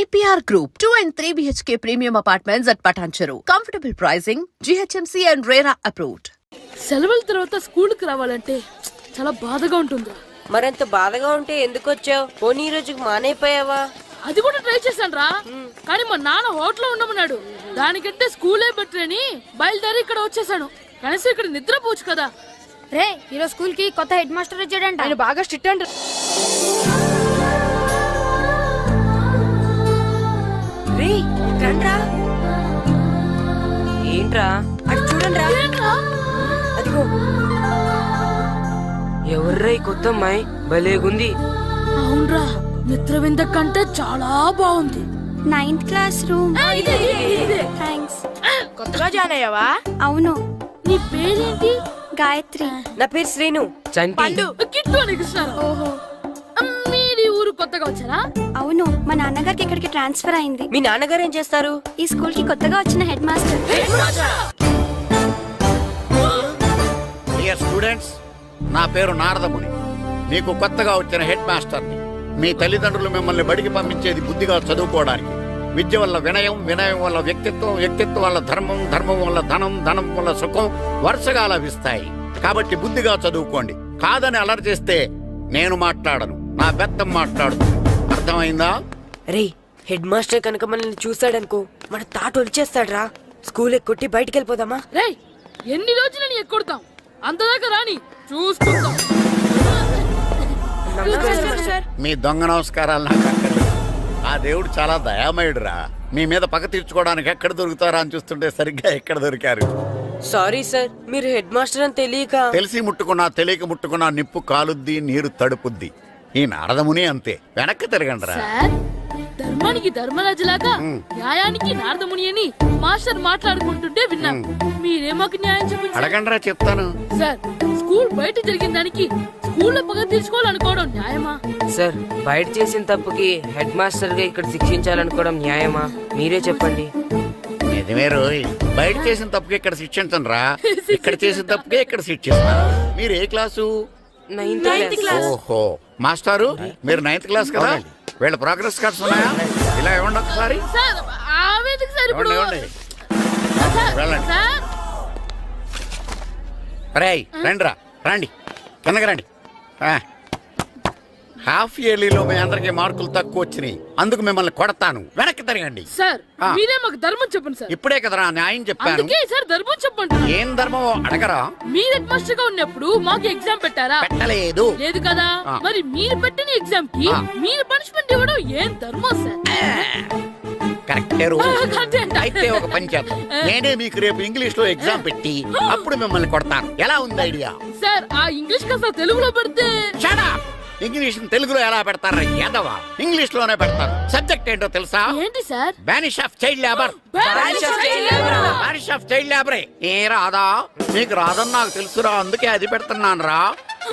EPR Group, 2 and 3 BHK premium apartments at Patancheru. Comfortable pricing, GHMC and RERA approved. సెలవుల తర్వాత స్కూల్కి రావాలంటే చాలా బాధగా ఉంటుంది. మరంత బాధగా ఉంటే ఎందుకు వచ్చావు? పోనీ ఈ రోజుకి మానేపోయావా? అది కూడా ట్రై చేశాను రా, కానీ మా నాన్న హోటల్లో ఉండమన్నాడు. దానికంటే స్కూలే బెటర్ అని బయలుదేరి ఇక్కడ వచ్చేసాను. కనీసం ఇక్కడ నిద్రపోవచ్చు కదా. రే, ఈరోజు స్కూల్ కి కొత్త హెడ్ మాస్టర్ వచ్చాడంట. ఆయన బాగా స్ట్రిక్ట్ అంట. రే రండ్రా. ఏంట్రా అటు చూడండి రా. అదిగో ఎవర్రా ఈ కొత్త అమ్మాయి? భలేగుంది. అవునరా, మిత్ర వింద కంటే చాలా బాగుంది. 9th class room. థ్యాంక్స్. కొత్తగా జాయిన్ అయ్యావా? అవును. నీ పేరేంటి? గాయత్రి. నా పేరు శ్రీను. పండు. కిట్టు అని కృష్ణారావు. ఓహో, మీరు ఊరు కొత్తగా వచ్చారా? అవును, మా నాన్నగారికి ఇక్కడికి ట్రాన్స్ఫర్ అయింది. మీ నాన్నగారు ఏం చేస్తారు? ఈ స్కూల్ కి కొత్తగా వచ్చిన హెడ్ మాస్టర్. డియర్ స్టూడెంట్స్, నా పేరు నారదముని. మీకు కొత్తగా వచ్చిన హెడ్ మాస్టర్ని. మీ తల్లిదండ్రులు మిమ్మల్ని బడికి పంపించేది బుద్ధిగా చదువుకోవడానికి. విద్య వల్ల వినయం, వినయం వల్ల వ్యక్తిత్వం, వ్యక్తిత్వం వల్ల ధర్మం, ధర్మం వల్ల ధనం, ధనం వల్ల సుఖం వరుసగా లభిస్తాయి. కాబట్టి బుద్ధిగా చదువుకోండి. కాదని అలర్ చేస్తే నేను మాట్లాడను, నా బెత్తం మాట్లాడుతుంది. అర్థమైందా? రే, హెడ్ మాస్టర్ కనుక మనల్ని చూసాడనుకో మన తాట వచ్చేస్తాడ్రా. స్కూల్ ఎక్కొట్టి బయటికి వెళ్ళిపోదామా? రే, ఎన్ని రోజులని ఎక్కొడతాం? అంతదాకా రాని చూసుకుంటాం. మీ దొంగ నమస్కారాలు నాకు అక్కర్లేదు. ఆ దేవుడు చాలా దయామయుడురా. మీ మీద పగ తీర్చుకోవడానికి ఎక్కడ దొరుకుతారా అని చూస్తుంటే సరిగ్గా ఎక్కడ దొరికారు. సారీ సార్, మీరు హెడ్ మాస్టర్ అని తెలియక. తెలిసి ముట్టుకున్నా తెలియక ముట్టుకున్నా నిప్పు కాలుద్ది, నీరు తడుపుద్ది. ఈ నారదముని అంతే. వెనక్కి తిరగండిరా. సార్, ధర్మానికి ధర్మరాజులాగా న్యాయానికి నారదముని అని మాస్టర్ మాట్లాడుకుంటుంటే విన్నాం. మీరే మాకు న్యాయం చెప్పండి. అడగండిరా, చెప్తాను. సార్, స్కూల్ బయట జరిగిన దానికి స్కూల్లో పగ తీర్చుకోవాలనుకోవడం న్యాయమా? సార్, బయట చేసిన తప్పుకి హెడ్ మాస్టర్ గా ఇక్కడ శిక్షించాలనుకోవడం న్యాయమా? మీరే చెప్పండి. నిజమే రోయ్, బయట చేసిన తప్పుకి ఇక్కడ శిక్షించండి రా. ఇక్కడ చేసిన తప్పుకే ఇక్కడ శిక్షిస్తున్నారు. మీరు ఏ క్లాసు? 9th class. ఓహో, మాస్టారు మీరు 9th క్లాస్ కదా? వీళ్ళ ప్రోగ్రెస్ కార్డ్స్ ఉన్నాయా? ఇలా ఇవ్వండి ఒకసారి. సార్, ఆవేదకి సార్ ఇప్పుడు ఇవ్వండి. వెళ్ళండి. సార్, రేయ్ రండిరా, రండి కిందకి రండి. హాఫ్ ఇయర్లీలో మీ అందరికి మార్కులు తక్కువ వచ్చినాయి, అందుకు మిమ్మల్ని కొడతాను. వెనక్కి తిరగండి. సార్, మీరే మాకు ధర్మం చెప్పండి సార్. ఇప్పుడే కదరా న్యాయం చెప్పాను. అందుకే సార్ ధర్మం చెప్పండి. ఏం ధర్మమో అడగరా? మీరు హెడ్ మాస్టర్ గా ఉన్నప్పుడు మాకు ఎగ్జామ్ పెట్టారా? పెట్టలేదు. లేదు కదా. మరి మీరు పెట్టిన ఎగ్జామ్ కి మీరు పనిష్మెంట్ ఇవ్వడం ఏం ధర్మం సార్? కరెక్టే రోజు. అయితే ఒక పని చేద్దాం, నేనే మీకు రేపు ఇంగ్లీష్ లో ఎగ్జామ్ పెట్టి అప్పుడు మిమ్మల్ని కొడతాను. ఎలా ఉంది ఐడియా? సార్, ఆ ఇంగ్లీష్ కాస్త తెలుగులో పెడితే. Shut up! ఇంగ్లీష్ తెలుగులో ఎలా పెడతారా యాదవా? ఇంగ్లీష్ లోనే పెడతారు. సబ్జెక్ట్ ఏంటో తెలుసా? ఏంటి sir? Banish of child labour. Banish of child లేబరే. ఏ రాదా? నీకు రాదని నాకు తెలుసురా, అందుకే అది పెడుతున్నాను రా.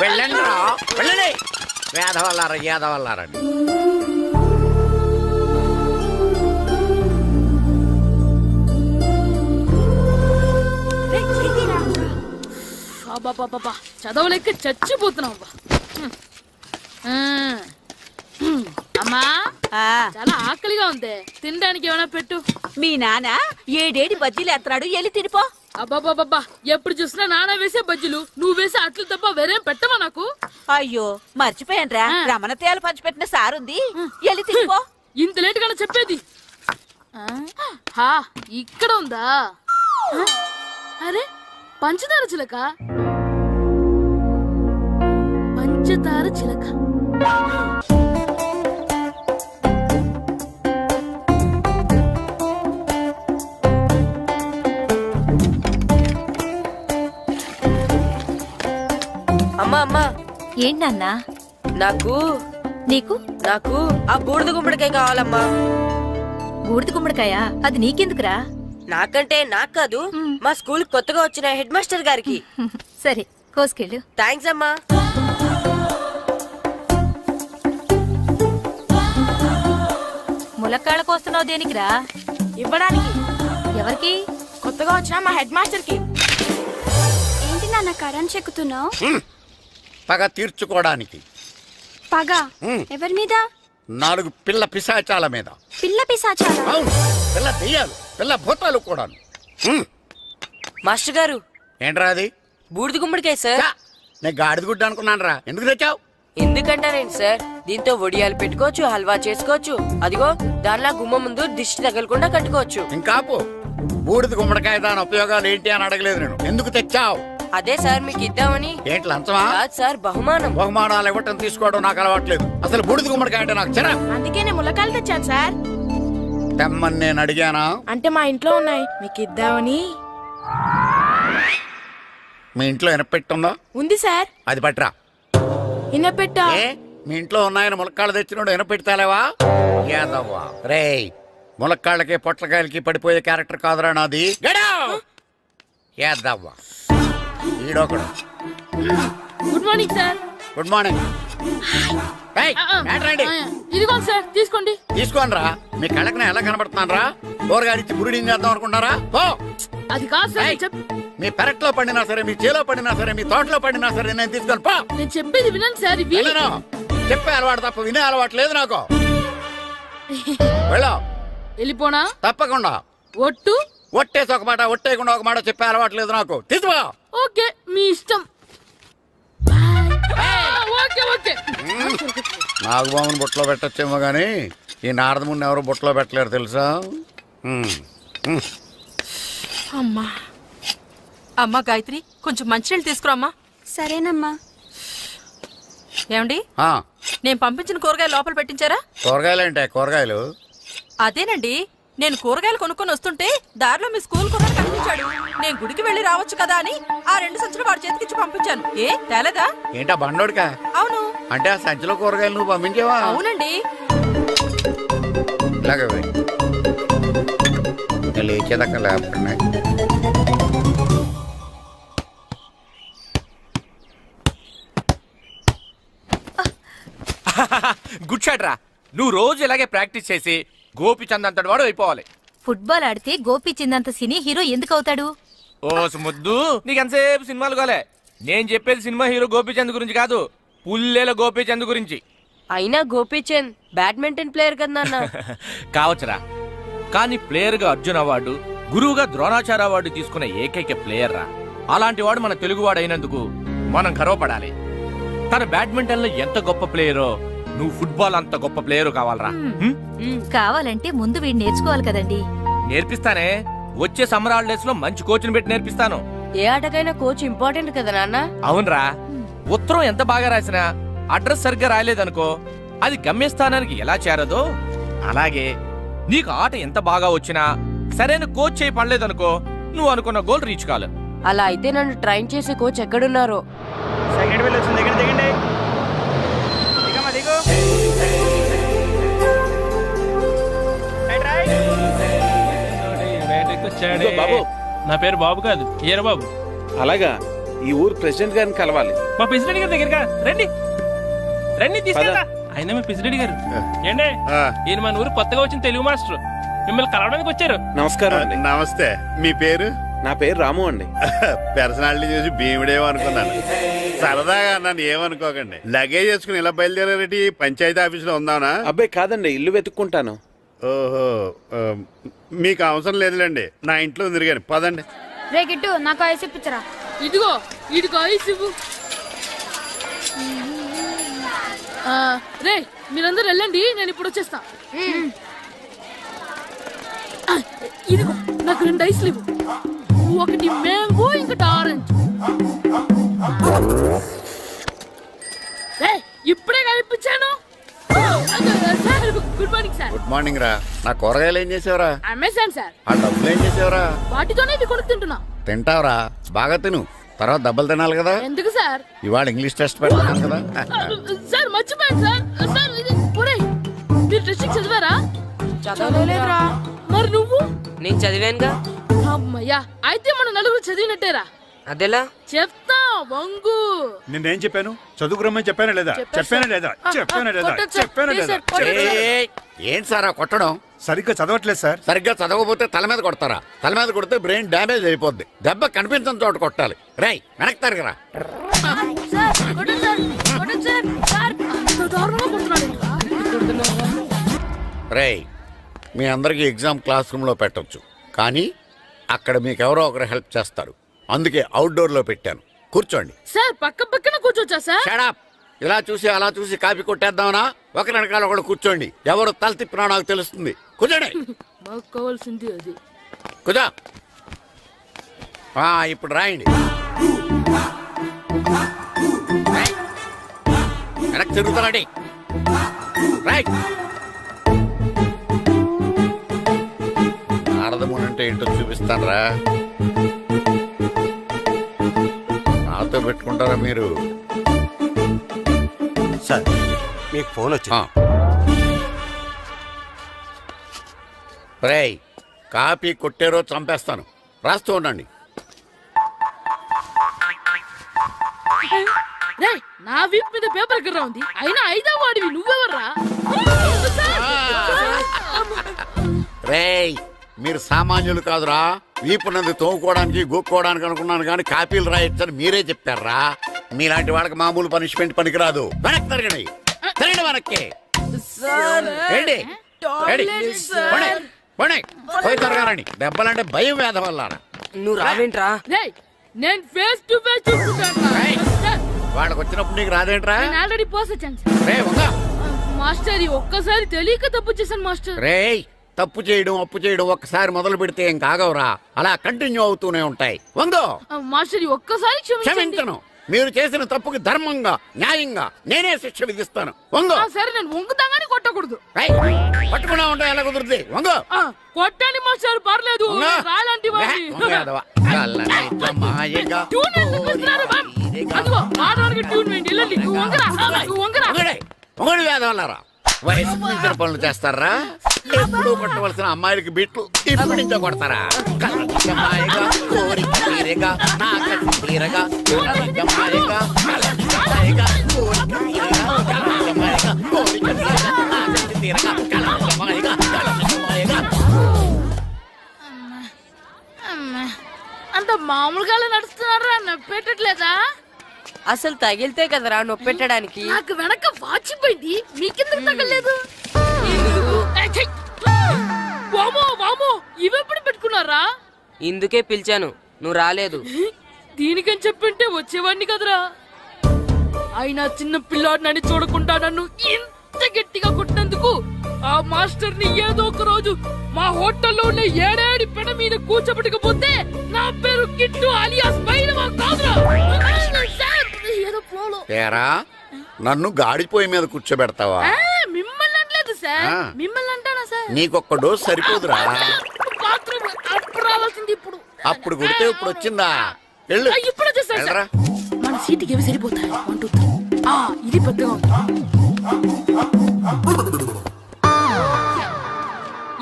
వెళ్ళండి రా, వెళ్ళండి. వేదవల్లారా, యాదవల్లారండి. చదవలేక చచ్చిపోతున్నావు. అమ్మా, చాలా ఆకలిగా ఉంది, తినడానికి ఏమైనా పెట్టు. మీ నాన్న 7 బజ్జీలు ఎత్తాడు, ఎల్లి తినిపో. అబ్బాబాబా, ఎప్పుడు చూసినా నాన్న వేసే బజ్జీలు, నువ్వు వేసే అట్లు తప్ప వేరేం పెట్టవా నాకు? అయ్యో, మర్చిపోయానురా, రమణ తేలు పంచిపెట్టిన సారుంది, ఎల్లి తినిపో. ఇంత లేట్ గా చెప్పేది. ఇక్కడ ఉందా? అరే, పంచదార చిలక. పంచదార చిలక. అమ్మా అమ్మా. ఏంటన్నా? నాకు నీకు నాకు ఆ బూడిద గుమ్మడికాయ కావాలమ్మా. బూడిద గుమ్మడికాయ? అది నీకెందుకురా? నాకంటే నాకు కాదు, మా స్కూల్ కొత్తగా వచ్చిన హెడ్ మాస్టర్ గారికి. సరే, కోసుకెళ్ళు. థ్యాంక్స్ అమ్మా. ములక్కాళ్ళ కోస్తున్నావు దేనికిరా? ఇవ్వడానికి. ఎవరికి? కొత్తగా వచ్చిన మా హెడ్ మాస్టర్ కి. ఏంటి నాన్న కరెంట్ చెక్కుతున్నావు? పగ తీర్చుకోవడానికి. పగ ఎవరి మీద? 4 పిల్ల పిశాచాల మీద. పిల్ల పిశాచాలా? అవును, పిల్ల దెయ్యాలు, పిల్ల భూతాలు కూడా. మాస్టర్ గారు, ఏంట్రా అది? బూడిద గుమ్మడికాయ సార్. ఛా, నేను గాడిద గుడ్డ అనుకున్నాను రా. ఎందుకు తెచ్చావు? ఎందుకంటారేంటి సార్, దీంతో వడియాలు పెట్టుకోవచ్చు, హల్వా చేసుకోవచ్చు. అదిగో దానిలా గుమ్మ ముందు దిష్టి తగలకుండా కట్టుకోవచ్చు. ఇంకాపు, బూడిద గుమ్మడికాయ దాని ఉపయోగాలు ఏంటి అని అడగలేదు నేను. ఎందుకు తెచ్చావు? అదే సార్ మీకు ఇద్దామని. ఏంటి లంచమా? కాదు సార్, బహుమానం. బహుమానాలు ఇవ్వటం తీసుకోవడం నాకు అలవాట్లేదు. అసలు బూడిద గుమ్మడికాయ అంటే నాకు చిరా. అందుకే నేను ములకాయలు తెచ్చాను సార్. తెమ్మని నేను అడిగానా? అంటే మా ఇంట్లో ఉన్నాయి, మీకు ఇద్దామని. మీ ఇంట్లో ఎనపెట్టుందా? ఉంది సార్. అది పట్రా. ఇన్నపెట్టా? ఏ, మీ ఇంట్లో ఉన్నాయని ములక్కాళ్ళు తెచ్చినోడు ఎనపెడతాలేవా? యాదవ్వా రేయ్, ములక్కాళ్ళకి పొట్లకాయలకి పడిపోయే క్యారెక్టర్ కాదురా నాది. యాదవ్వా ఈడొకడు. Good morning sir. Good morning. ఇదిగో సార్, తీసుకోండి. తీసుకోండి రా. మీ కళ్ళకి నేను ఎలా కనబడుతున్నాను రా? కూరగాయలిచ్చి బురుడీని చేద్దాం అనుకుంటారా? ఓ, అది కాదు సార్, ఏయ్, మీ పెరట్లో పండినా సరే, మీ చేలో పండినా సరే, మీ తోటలో పండినా సరే నేను తీసుకొని పో. నేను చెప్పేది వినండి సార్. ఇవి వెళ్ళను. చెప్పే అలవాటు తప్ప వినే అలవాటు లేదు నాకు. వెళ్ళా. వెళ్ళిపోనా? తప్పకుండా. ఒట్టు. ఒట్టేసి ఒక మాట, ఒట్టేయకుండా ఒక మాట చెప్పే అలవాటు లేదు నాకు. తీసుకో. ఓకే, మీ ఇష్టం. Okay okay. నాగబాబుని బుట్టలో పెట్టచ్చేమో గానీ ఈ నారదముని ఎవరు బుట్టలో పెట్టలేరు తెలుసా? అమ్మా. అమ్మా గాయత్రి, కొంచెం మంచినీళ్ళు తీసుకురామ్మా. సరేనమ్మా. ఏమండి, ఆ, నేను పంపించిన కూరగాయలు లోపల పెట్టించారా? కూరగాయలు ఏంటే? కూరగాయలు అదేనండి, నేను కూరగాయలు కొనుక్కొని వస్తుంటే దారిలో మీ స్కూల్ కుర్రాడు కనిపించాడు. నేను గుడికి వెళ్ళి రావచ్చు కదా అని ఆ 2 సంచులు వాడి చేతికిచ్చి పంపించాను. ఏ తేలేదా? ఏంటా బండోడికా? అవును. అంటే ఆ సంచిలో కూరగాయలు నువ్వు పంపించేవా? అవునండి. ఇలాగే వెయ్. ఇంకా లేచేదాకా లేపండి. గుడ్ షాట్ రా. నువ్వు రోజు ఇలాగే ప్రాక్టీస్ చేసి గోపిచంద్ అంతటి వాడు అయిపోవాలి. ఫుట్బాల్ ఆడితే గోపీచంద్ సినీ హీరో ఎందుకు అవుతాడు? ఓ ముద్దు, నీకు ఎంతసేపు సినిమాలు కాలే. నేను చెప్పేది సినిమా హీరో గోపిచంద్ గురించి కాదు, పుల్లేల గోపిచంద్ గురించి. అయినా గోపీచంద్ బ్యాడ్మింటన్ ప్లేయర్ కదా నాన్న. కావచ్చురా, కానీ ప్లేయర్ గా అర్జున్ అవార్డు, గురువుగా ద్రోణాచార్య అవార్డు తీసుకున్న ఏకైక ప్లేయర్ రా. అలాంటి వాడు మన తెలుగువాడు అయినందుకు మనం గర్వపడాలి. తన బ్యాడ్మింటన్ లో ఎంత గొప్ప ప్లేయరో నువ్వు ఫుట్బాల్ అంత గొప్ప ప్లేయరు కావాలరా. కావాలంటే ముందు వీడు నేర్చుకోవాలి కదండి. నేర్పిస్తానే, వచ్చే సమ్మర్ హాలిడేస్ లో మంచి కోచ్ని పెట్టి నేర్పిస్తాను. ఏ ఆటకైనా కోచ్ ఇంపార్టెంట్ కదా నాన్న. అవునరా, ఉత్తరం ఎంత బాగా రాసినా అడ్రస్ సరిగ్గా రాయలేదనుకో, అది గమ్యస్థానానికి ఎలా చేరదో అలాగే నీకు ఆట ఎంత బాగా వచ్చినా సరైన కోచ్ చేయి పడలేదనుకో, నువ్వు అనుకున్న గోల్ రీచ్ కాదు. అలా అయితే నన్ను ట్రైన్ చేసే కోచ్ ఎక్కడున్నారో. ఇదిగో బాబు. నా పేరు బాబు కాదు, ఈర బాబు. అలాగా, ఈ ఊరు ప్రెసిడెంట్ గారిని కలవాలి. మా ప్రెసిడెంట్ గారి దగ్గరగా రండి. రండి తీసుకెళ్తా. ఆయన మీ ప్రెసిడెంట్ గారు ఏండే, ఈయన మన ఊరు కొత్తగా వచ్చిన తెలుగు మాస్టర్, మిమ్మల్ని కలవడానికి వచ్చారు. నమస్కారం అండి. నమస్తే. మీ పేరు? నా పేరు రాము అండి. పర్సనాలిటీ చూసి భీముడేమో అనుకున్నాను. సరదాగా నన్ను ఏమనుకోకండి. లగేజ్ చేసుకుని ఇలా బయలుదేరేటి పంచాయతీ ఆఫీసులో ఉందానా? అబ్బాయి కాదండి, ఇల్లు వెతుక్కుంటాను. ఓహో, మీకు అవసరం లేదులేండి, నా ఇంట్లో తిరిగాను. పదండి. రే గిట్టు, నాకు ఐస్ ఇప్పించరా. ఇదిగో వీడికి ఐస్ ఇవ్వు. రే మీరందరూ వెళ్ళండి, నేను ఇప్పుడు వచ్చేస్తా. ఇదిగో నాకు 2 ఐస్లు ఇవ్వు. ఒకటి మ్యాంగో, ఇంకటి ఆరెంజ్. ఇప్పుడే కనిపించాను. Good morning sir. Good morning రా. నా కూరగాయలు ఏం చేసేవరా? Amazon sir. ఆ డబ్బులు ఏం చేసేవరా? వాటితోనే ఇవి కొనుక్కు తింటున్నా. తింటావరా, బాగా తిను. తర్వాత దెబ్బలు తినాలి కదా. ఎందుకు సార్? ఇవాళ ఇంగ్లీష్ టెస్ట్ పెడతాను కదా. సార్ మర్చిపోయాను సార్. సార్ ఇది ఒరేయ్, మీరు టెస్టింగ్ చదివారా? చదవలేదురా. మరి నువ్వు? నేను చదివానుగా. అమ్మయ్యా, అయితే మన నలుగురు చదివినట్టేరా. అదెలా? చెప్తా వంగు. నేనేం చెప్పాను? చదువుకురమ్మని చెప్పానా లేదా? చెప్పానా లేదా? చెప్పానా లేదా? కొట్టొచ్చు. చెప్పానా ప్లీజ్ లేదా? సార్, కొట్టొచ్చు. ఏయ్, ఏంటి సార్ ఆ కొట్టడం? సరిగ్గా చదవట్లేదు సార్. సరిగ్గా చదవకపోతే తల మీద కొడతారా? తల మీద కొడితే బ్రెయిన్ డ్యామేజ్ అయిపోద్ది. దెబ్బ కనిపించిన చోట కొట్టాలి. రేయ్ వెనక్కి తరగరా. సార్ కొట్టండి సార్, కొట్టండి సార్. సార్ అంత దారుణంగా కొడుతున్నాడు. రేయ్, మీ అందరికీ ఎగ్జామ్ క్లాస్ రూమ్లో పెట్టొచ్చు, కానీ అక్కడ మీకు ఎవరో ఒకరు హెల్ప్ చేస్తారు. అందుకే అవుట్డోర్లో పెట్టాను. కూర్చోండి. సార్ పక్కన కూర్చోచ్చా సార్? షడప్. ఇలా చూసి అలా చూసి కాపీ కొట్టేద్దామనా? ఒకరి వెనకాల ఒకడు కూర్చోండి. ఎవరు తల తిప్పినా నాకు తెలుస్తుంది. కూర్చోండి. మాకు కావాల్సింది అది. కూర్చో. ఇప్పుడు రాయండి. వెనక్కి తిరుగుతారండి. రైట్. నారదముని అంటే ఏంటో చూపిస్తానరా. నాతో పెట్టుకుంటారా మీరు? సార్ మీకు ఫోన్ వచ్చింది. రేయ్, కాపీ కొట్టారో చంపేస్తాను. రాస్తూ ఉండండి. రేయ్, నా వీప్ మీద పేపర్ ఎక్కడ ఉంది? అయినా 5వ వాడివి నువ్వెవర్రా? రేయ్, మీరు సామాన్యులు కాదురా. వీపునంది తోముకోవడానికి గోక్కోవడానికి అనుకున్నాను, కానీ కాపీలు రాయొచ్చని మీరే చెప్పారా. మీలాంటి వాళ్ళకి మామూలు పనిష్మెంట్ పనికిరాదు. వెనక్కి తిరగండి. తిరగండి వెనక్కి. ఏంటి? పోయి తిరగారండి. దెబ్బలంటే భయం వేద వల్ల. నువ్వు రావేంట్రా? రేయ్, నేను ఫేస్ టు ఫేస్ చూసుకుంటాను. వాళ్ళకి వచ్చినప్పుడు నీకు రాదేంట్రా? నేను ఆల్రెడీ పోస్ వచ్చాను సార్. మాస్టర్, ఈ ఒక్కసారి తెలియక తప్పు చేశాను మాస్టర్. రేయ్, తప్పు చేయడం అప్పు చేయడం ఒక్కసారి మొదలు పెడితే ఏం కాగవరా. అలా కంటిన్యూ అవుతూనే ఉంటాయి. వందో. మాస్టర్, ఈ ఒక్కసారి క్షమించను. మీరు చేసిన తప్పుకి ధర్మంగా న్యాయంగా నేనే శిక్ష విధిస్తాను. వంగో. సరే, నేను వంగుతాగానే కొట్టకూడదు. పట్టుకున్నా ఉంటా ఎలా కుదురుతుంది. వంగో. కొట్టండి మాస్టర్, పర్లేదు. రాలాంటి వేదవల్లారా. వయసు మించిన పనులు చేస్తారా? ఎప్పుడు కొట్టవలసిన అమ్మాయిలకి బిట్లు ఇప్పుడు నుంచో కొడతారా? కలజమాయగా కోరిక తీరగా నా కసి తీరగా కలజమాయగా కలజమాయగా కోరిక తీరగా కలజమాయగా కోరిక తీరగా నా కసి తీరగా కలజమాయగా కలజమాయగా. అంత మామూలుగా నడుస్తున్నారా? నొప్పెట్టట్లేదా? అసలు తగిలితే కదరా నొప్పెట్టడానికి. నాకు వెనక వాచిపోయింది, మీకెందుకు తగలేదు? వామో, ఇవెప్పుడు పెట్టుకున్నారా? ఇందుకే పిలిచాను, నువ్వు రాలేదు. దీనికని చెప్పింటే వచ్చేవాడిని కదరా. అయినా చిన్న పిల్లాడినని చూడకుండా నన్ను ఇంత గట్టిగా కొట్టినందుకు ఆ మాస్టర్ ని ఏదో ఒక రోజు మా హోటల్లో ఉన్న 7 పెడ మీద కూర్చోబెట్టకపోతే నా పేరు కిట్టు అలియాస్ బైరవా కాదురా. ఏదో ఫ్లోలో. ఏరా, నన్ను గాడిపోయి మీద కూర్చోబెడతావా? మిమ్మల్ని అనలేదు సార్. మిమ్మల్ని అంటానా సార్? నీకొక్క డోసు సరిపోదురా. బాత్రూమ్ అప్పుడు రావాల్సింది ఇప్పుడు. అప్పుడు కొడితే ఇప్పుడు వచ్చిందా? వెళ్ళు. ఇప్పుడు వచ్చేసారు సార్. మన సీటుకి ఏవి సరిపోతాయి? 1 2 3. ఇది పెద్దగా ఉంది.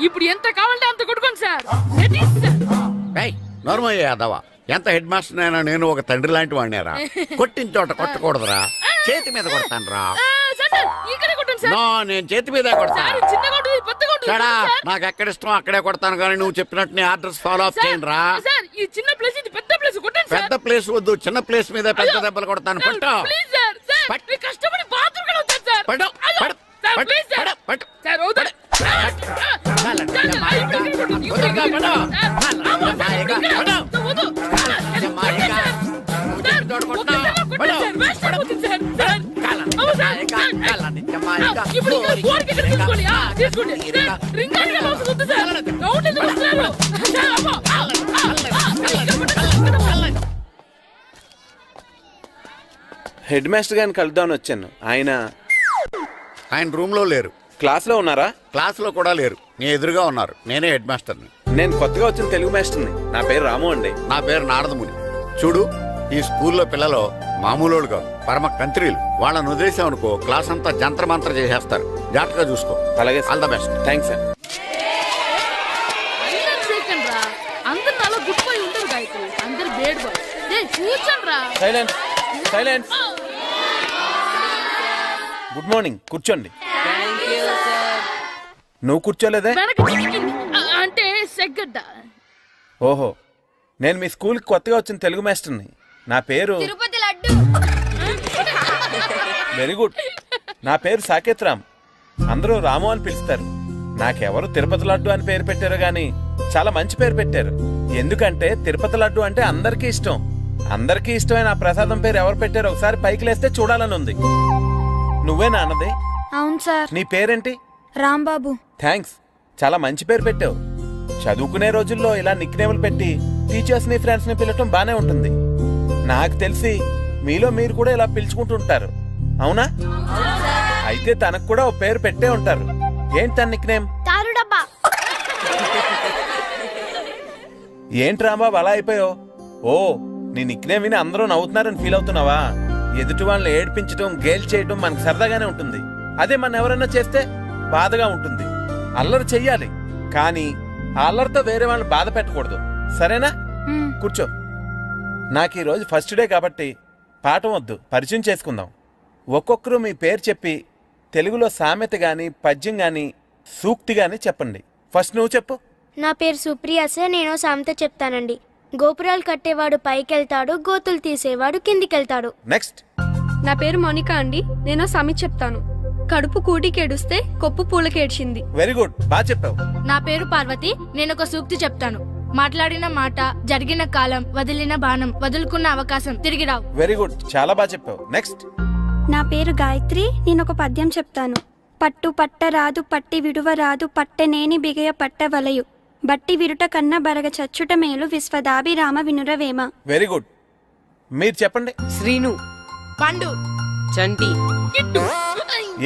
ఇప్పుడు ఎంత కావాలంటే అంత కొట్టుకోండి సార్. నోర్మయ్య యాదవ, ఎంత హెడ్ మాస్టర్ అయినా నేను ఒక తండ్రి లాంటి వాడినారా. కొట్టిన చోట కొట్టకూడదురా. చేతి మీద కొడతాను రా. నేను చేతి మీద కొడతాను. నాకు ఎక్కడ ఇష్టం అక్కడే కొడతాను, కానీ నువ్వు చెప్పినట్టు నీ ఆర్డర్స్ ఫాలో అప్ చేయండి రా. పెద్ద ప్లేస్ వద్దు, చిన్న ప్లేస్ మీద పెద్ద దెబ్బలు కొడతాను. పట్టు హెడ్ మాస్టర్ గారిని కలుద్దామని వచ్చాను. ఆయన రూమ్ లో లేరు. క్లాస్ లో ఉన్నారా? క్లాస్ లో కూడా లేరు. నీ ఎదురుగా ఉన్నారు. నేనే హెడ్ మాస్టర్ని. నేను కొత్తగా వచ్చిన తెలుగు మాస్టర్ని. నా పేరు రాము అండి. నా పేరు నారదముని. చూడు, ఈ స్కూల్లో పిల్లలు మామూలు కాదు, పరమ కంత్రీలు. వాళ్ళని వదిలేసామనుకో క్లాస్ అంతా జంత్ర మంత్ర చేసేస్తారు. జాగ్రత్తగా చూసుకో. అలాగే, all the best. Thanks sir. అందరు అలా గుడ్ బాయ్ ఉంటారు గాయత్రి, అందరు బేడ్ బాయ్. కూర్చోండి రా. సైలెన్స్. Good morning. కూర్చోండి. నువ్వు కూర్చోలేదే? అంటే సెగ్గడ్డ. ఓహో, నేను మీ స్కూల్కి కొత్తగా వచ్చిన తెలుగు మాస్టర్ని. నా పేరు తిరుపతి లడ్డు. Very good. నా పేరు సాకేత్ రామ్. అందరూ రాము అని పిలుస్తారు. నాకెవరు తిరుపతి లడ్డు అని పేరు పెట్టారు గాని చాలా మంచి పేరు పెట్టారు. ఎందుకంటే తిరుపతి లడ్డు అంటే అందరికీ ఇష్టం. అందరికీ ఇష్టమైన ఆ ప్రసాదం పేరు ఎవరు పెట్టారు ఒకసారి పైకి లేస్తే చూడాలని ఉంది. నువ్వేనా అన్నది? అవును సార్. నీ పేరేంటి? రాంబాబు. థ్యాంక్స్, చాలా మంచి పేరు పెట్టావు. చదువుకునే రోజుల్లో ఇలా నిక్నేములు పెట్టి టీచర్స్ ని ఫ్రెండ్స్ ని పిలవటం బానే ఉంటుంది. నాకు తెలిసి మీలో మీరు కూడా ఇలా పిలుచుకుంటుంటారు, అవునా? అయితే తనకు కూడా ఓ పేరు పెట్టే ఉంటారు. ఏంటి తన నిక్నేమ్? తారు డబ్బా. ఏంటి రాంబాబు అలా అయిపోయావు? ఓ, నీ నిక్నేమ్ విని అందరూ నవ్వుతున్నారని ఫీల్ అవుతున్నావా? ఎదుటి వాళ్ళని ఏడ్పించడం, గేల్ చేయడం మనకు సరదాగానే ఉంటుంది. అదే మన ఎవరైనా చేస్తే బాధగా ఉంటుంది. అల్లరి చెయ్యాలి, కానీ ఆ అల్లరితో వేరే వాళ్ళని బాధ పెట్టకూడదు, సరేనా? కూర్చో. నాకు ఈరోజు ఫస్ట్ డే కాబట్టి పాఠం వద్దు, పరిచయం చేసుకుందాం. ఒక్కొక్కరు మీ పేరు చెప్పి తెలుగులో సామెత గాని, పద్యం గాని, సూక్తి గాని చెప్పండి. ఫస్ట్ నువ్వు చెప్పు. నా పేరు సుప్రియ సార్. నేను సామెత చెప్తానండి. గోపురాలు కట్టేవాడు పైకెళ్తాడు, గోతులు తీసేవాడు కిందికెళ్తాడు. నెక్స్ట్. నా పేరు మోనిక అండి. నేను సామెత చెప్తాను. కడుపు కూటికేడుస్తే కొప్పు పూలకేడ్చింది. వెరీ గుడ్, బాగా చెప్పావు. నా పేరు పార్వతి. నేను ఒక సూక్తి చెప్తాను. మాట్లాడిన మాట, జరిగిన కాలం, వదిలిన బాణం, వదులుకున్న అవకాశం తిరిగి రావు. వెరీ గుడ్, చాలా బాగా చెప్పావు. నెక్స్ట్. నా పేరు గాయత్రి. నేను ఒక పద్యం చెప్తాను. పట్టు పట్టరాదు, పట్టి విడువరాదు, పట్టనేని బిగయ పట్టవలయు, బట్టి విరుట కన్నా బరగ చచ్చుట మేలు, విశ్వదాభిరామ వినురవేమ. వెరీ గుడ్, మీరు చెప్పండి. శ్రీను, పండు, చంటి.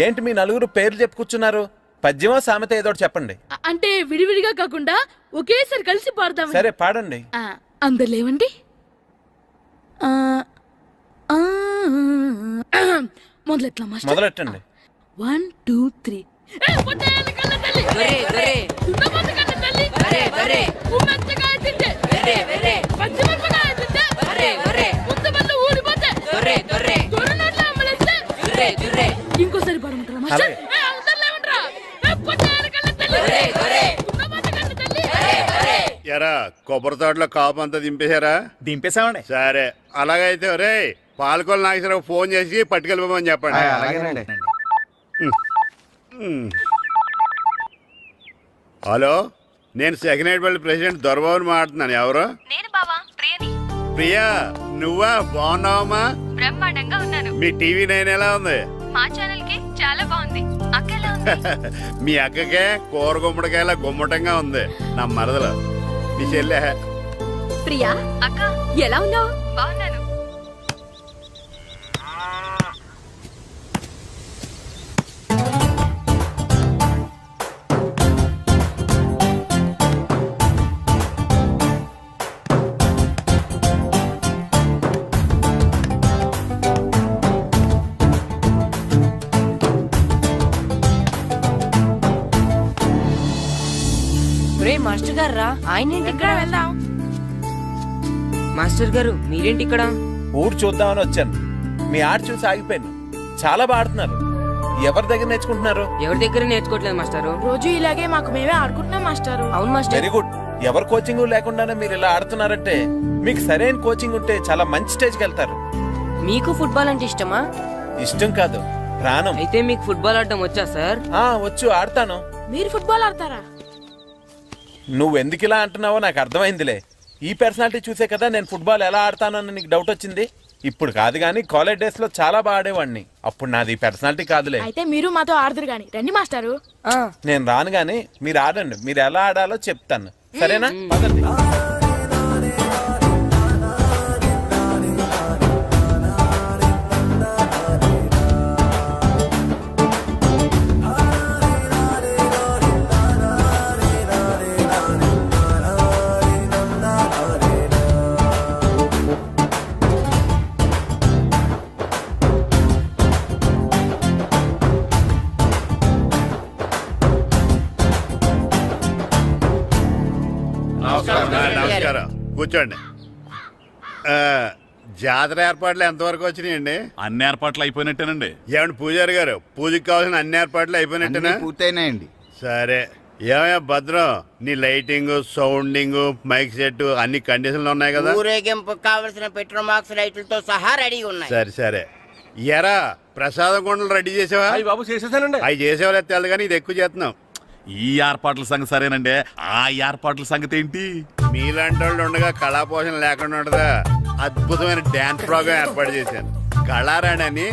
ఏంటి మీ నలుగురు పేర్లు చెప్పుకూర్చున్నారు? పద్యమో సామెత ఏదో ఒకటి చెప్పండి. అంటే విడివిడిగా కాకుండా ఒకేసారి కలిసి పాడదాం. సరే పాడండి. అందరు లేవండి. మొదలెట్టండి. 1 2 3. ఇంకోసారి పాడమంటారా మాస్టర్? ఎరా కొబ్బరి తోటలో కాపు అంతా దింపేశారా? దింపేశామండి. సరే, అలాగైతే రే పాలకొల్లు నాగేశ్వరరావు ఫోన్ చేసి పట్టుకెళ్ళిపోమని చెప్పండి. అలాగేనండి. హలో, నేను సెకండ్ హెడ్ పల్లి ప్రెసిడెంట్ దొరబాబుని మాట్లాడుతున్నాను. ఎవరు? నేను బావా, ప్రియని. ప్రియా, నువ్వా? బాగున్నావమ్మా? బ్రహ్మాండంగా ఉన్నాను. మీ టీవీ 9 ఎలా ఉంది? మా ఛానల్ కి చాలా బాగుంది. అక్క ఎలా ఉంది? మీ అక్కకే కూర గుమ్మడికాయలా గుమ్మటంగా ఉంది. నా మరదలు మీ చెల్లె. ప్రియా అక్క ఎలా ఉన్నావు? బాగున్నాను. మాస్టర్ గారు రా. ఆయన ఏంటి ఇక్కడ? వెళ్దాం. మాస్టర్ గారు మీరేంటి ఇక్కడ? ఊరు చూద్దామని వచ్చాను. మీ ఆట చూసి ఆగిపోయాను. చాలా బాడుతున్నారు. ఎవరి దగ్గర నేర్చుకుంటున్నారు? ఎవరి దగ్గర నేర్చుకోవట్లేదు మాస్టారు. రోజు ఇలాగే మాకు మేమే ఆడుకుంటున్నాం మాస్టారు. అవును మాస్టర్. Very good. ఎవరి కోచింగ్ లేకుండానే మీరు ఇలా ఆడుతున్నారంటే మీకు సరైన కోచింగ్ ఉంటే చాలా మంచి స్టేజ్కి వెళ్తారు. మీకు ఫుట్బాల్ అంటే ఇష్టమా? ఇష్టం కాదు, ప్రాణం. అయితే మీకు ఫుట్బాల్ ఆడటం వచ్చా సార్? వచ్చు, ఆడతాను. మీరు ఫుట్బాల్ ఆడతారా? నువ్వెందుకు ఇలా అంటున్నావో నాకు అర్థమైందిలే. ఈ పర్సనాలిటీ చూసే కదా నేను ఫుట్బాల్ ఎలా ఆడతానని నీకు డౌట్ వచ్చింది. ఇప్పుడు కాదు గానీ కాలేజ్ డేస్ లో చాలా బాగా ఆడేవాడిని. అప్పుడు నాది పర్సనాలిటీ కాదులే. అయితే మీరు మాతో ఆడదురు గాని రండి మాస్టారు. నేను రాను గానీ మీరు ఆడండి. మీరు ఎలా ఆడాలో చెప్తాను, సరేనా? పదండి. నమస్కారం, కూర్చోండి. జాతర ఏర్పాట్లు ఎంతవరకు వచ్చినాయండి? అన్ని ఏర్పాట్లు అయిపోయినట్టేనండి. ఏమండి పూజారి గారు, పూజకి కావాల్సిన అన్ని ఏర్పాట్లు అయిపోయినట్టేనా? పూర్తయినాయండి. సరే, ఏమయ్యా భద్రం, నీ లైటింగ్, సౌండింగ్, మైక్ సెట్ అన్ని కండిషన్లు ఉన్నాయి కదా? ఊరేగింపు కావలసిన పెట్రోల్ మార్క్స్ లైట్లతో సహా రెడీ ఉన్నాయి. సరే సరే. ఎరా ప్రసాదం కొండలు రెడీ చేసావా? బాబు చేసేసానండి. అవి చేసేవాళ్ళు తెలు కానీ ఇది ఎక్కువ చేస్తున్నాం. ఈ ఏర్పాట్ల సంగతి సరేనండి, ఆ ఏర్పాట్ల సంగతి ఏంటి? మీలాంటి వాళ్ళు ఉండగా కళా పోషణ లేకుండా ఉండదా? అద్భుతమైన డాన్స్ ప్రోగ్రామ్ ఏర్పాటు చేశాను. కళారాణి అని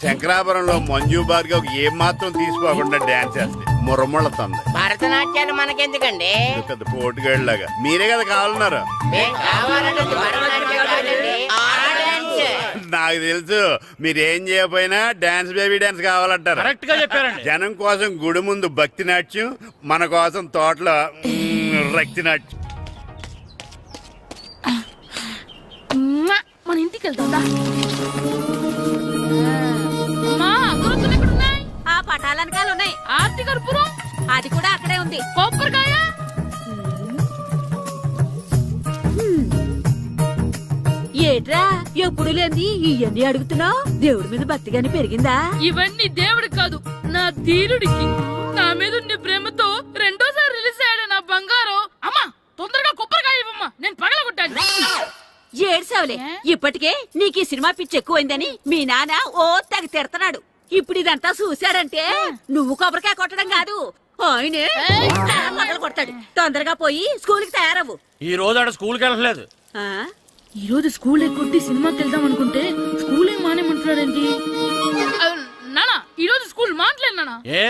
శంకరాపురంలో మంజు భార్గవ్ ఏం మాత్రం తీసుకోకుండా డాన్స్ చేస్తే మురముళ్ళతుంది. భరతనాట్యాలు మనకెందుకండి? పెద్ద పోటుగాళ్ళలాగా మీరే కదా కావాలన్నారు. నాకు తెలుసు మీరేం చేయకపోయినా డాన్స్ బేబీ డాన్స్ కావాలంటారు. కరెక్ట్ గా చెప్పారండి. జనం కోసం గుడి ముందు భక్తి నాట్యం, మన కోసం తోటలో రక్తి నాట్యం. మన ఇంటికి వెళ్తా. ఆ పటాలనకాలు ఉన్నాయి. ఆర్తి కర్పూరం అది కూడా అక్కడే ఉంది. కొబ్బరికాయ ఏట్రా ఎప్పుడు లేని ఇవన్నీ అడుగుతున్నావు? దేవుడి మీద భక్తిగాని పెరిగిందా? ఇవన్నీ దేవుడికి కాదు, నా ధీరుడికి. నా మీద ఉన్న ప్రేమతో రెండోసారి రిలీజ్ అయ్యాడు నా బంగారం. అమ్మా తొందరగా కొబ్బరికాయ ఇవ్వమ్మా, నేను పగలగొట్టాను. ఏడ్సావులే, ఇప్పటికే నీకు ఈ సినిమా పిచ్చి ఎక్కువైందని మీ నాన్న ఓ తెగ తిడతాడు. ఇప్పుడు ఇదంతా చూశాడంటే నువ్వు కొబ్బరికాయ కొట్టడం కాదు, ఆయనే పగలు కొడతాడు. తొందరగా పోయి స్కూల్ కి తయారవ్వు. ఈ రోజు ఆడ స్కూల్కి వెళ్ళలేదు. ఆ? ఈ రోజు స్కూల్ ఎక్కొట్టి సినిమాకి వెళ్దాం అనుకుంటే స్కూల్ ఏం మానేమంటున్నాడేంటి? నానా ఈ రోజు స్కూల్ మానట్లేదు నానా. ఏ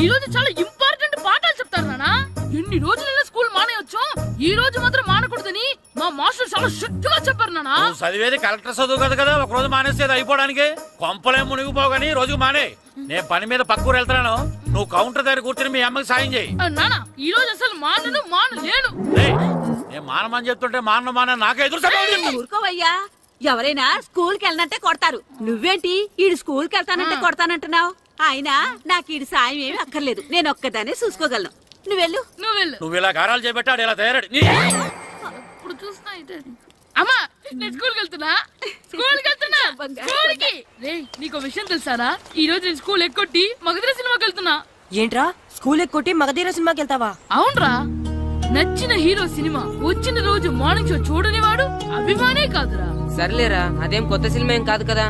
ఈ రోజు చాలా ఇంపార్టెంట్ పాఠాలు చెప్తారు నానా. ఎన్ని రోజులైనా స్కూల్ మానేయొచ్చు, ఈ రోజు మాత్రం మానకూడదని మా మాస్టర్ చాలా స్ట్రిక్ట్ గా చెప్పారు నానా. చదివేది కలెక్టర్ చదువు కదా కదా, ఒక రోజు మానేసేది అయిపోవడానికి. కొంపలే మునిగిపోగాని రోజుకు మానే. నేను పని మీద పక్కూరు వెళ్తున్నాను, నువ్వు కౌంటర్ దగ్గర కూర్చొని మీ అమ్మకి సాయం చేయి. నానా ఈ రోజు అసలు మానలేను. నేను మానమని చెప్తుంటే మాన నాకే ఎదురు. ఊరుకోవయ్యా, ఎవరైనా స్కూల్ కి వెళ్ళనంటే కొడతారు. నువ్వేంటి ఈడు స్కూల్ కి వెళ్తానంటే కొడతానంటున్నావు? అయినా నాకు ఈడు సాయం ఏమి అక్కర్లేదు, నేను ఒక్కదానే చూసుకోగలను. నువ్వెళ్ళు. నువ్వు ఇలా గారాలు చేపెట్టాడు ఇలా తయారాడు. ఇప్పుడు చూస్తా అమ్మా, నేను స్కూల్కి వెళ్తున్నా. స్కూల్కి రేయ్, నీకు విషయం తెలుసారా? ఈ రోజు నేను స్కూల్ ఎక్కొట్టి మగధీర సినిమాకి వెళ్తున్నా. ఏంట్రా స్కూల్ ఎక్కొట్టి మగధీర సినిమాకి వెళ్తావా? అవునరా, నచ్చిన హీరో సినిమా వచ్చిన రోజు మార్నింగ్ షో చూడని వాడు అభిమానే కాదురా. సర్లేరా, అదేం కొత్త సినిమా ఏం కాదు కదా.